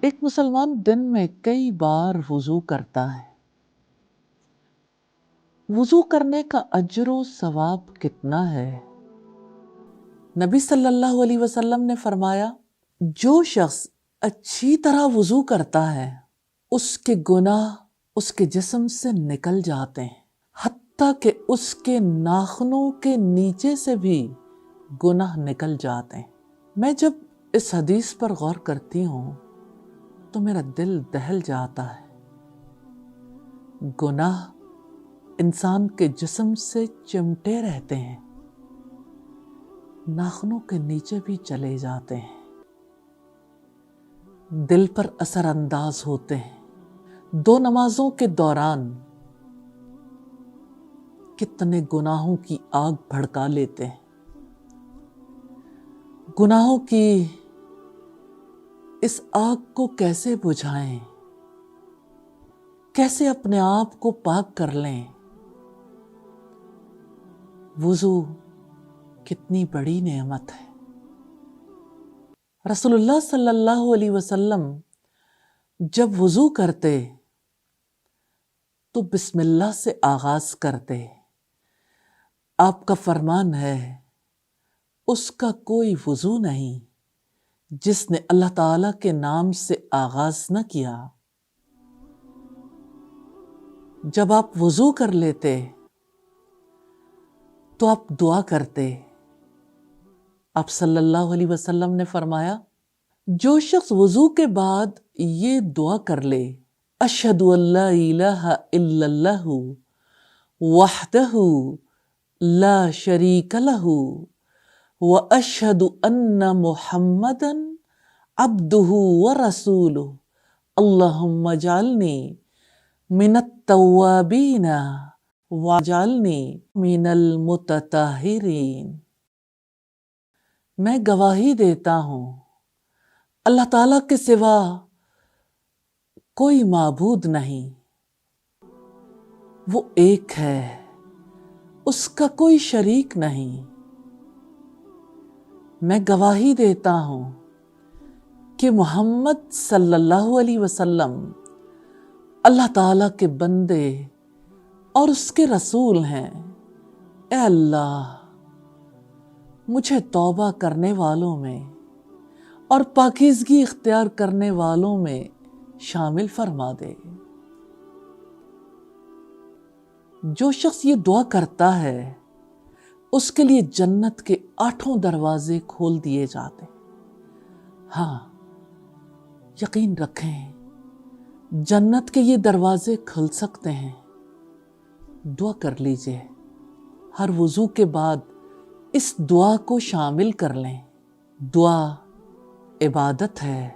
ایک مسلمان دن میں کئی بار وضو کرتا ہے۔ وضو کرنے کا اجر و ثواب کتنا ہے؟ نبی صلی اللہ علیہ وسلم نے فرمایا، جو شخص اچھی طرح وضو کرتا ہے اس کے گناہ اس کے جسم سے نکل جاتے ہیں، حتیٰ کہ اس کے ناخنوں کے نیچے سے بھی گناہ نکل جاتے ہیں۔ میں جب اس حدیث پر غور کرتی ہوں تو میرا دل دہل جاتا ہے۔ گناہ انسان کے جسم سے چمٹے رہتے ہیں، ناخنوں کے نیچے بھی چلے جاتے ہیں، دل پر اثر انداز ہوتے ہیں۔ دو نمازوں کے دوران کتنے گناہوں کی آگ بھڑکا لیتے ہیں۔ گناہوں کی اس آگ کو کیسے بجھائیں؟ کیسے اپنے آپ کو پاک کر لیں؟ وضو کتنی بڑی نعمت ہے۔ رسول اللہ صلی اللہ علیہ وسلم جب وضو کرتے تو بسم اللہ سے آغاز کرتے۔ آپ کا فرمان ہے، اس کا کوئی وضو نہیں جس نے اللہ تعالیٰ کے نام سے آغاز نہ کیا۔ جب آپ وضو کر لیتے تو آپ دعا کرتے۔ آپ صلی اللہ علیہ وسلم نے فرمایا، جو شخص وضو کے بعد یہ دعا کر لے، اشہد ان لا الہ الا اللہ وحدہ لا شریک لہ واشہد ان محمدا عبدہ ورسولہ اللہم اجعلنی من التوابین واجعلنی من المتطہرین۔ میں گواہی دیتا ہوں اللہ تعالیٰ کے سوا کوئی معبود نہیں، وہ ایک ہے، اس کا کوئی شریک نہیں۔ میں گواہی دیتا ہوں کہ محمد صلی اللہ علیہ وسلم اللہ تعالیٰ کے بندے اور اس کے رسول ہیں۔ اے اللہ، مجھے توبہ کرنے والوں میں اور پاکیزگی اختیار کرنے والوں میں شامل فرما دے۔ جو شخص یہ دعا کرتا ہے اس کے لیے جنت کے 8 دروازے کھول دیے جاتے۔ ہاں، یقین رکھیں جنت کے یہ دروازے کھل سکتے ہیں۔ دعا کر لیجئے، ہر وضو کے بعد اس دعا کو شامل کر لیں۔ دعا عبادت ہے،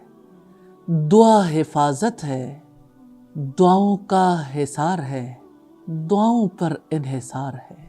دعا حفاظت ہے، دعاؤں کا حصار ہے، دعاؤں پر انحصار ہے۔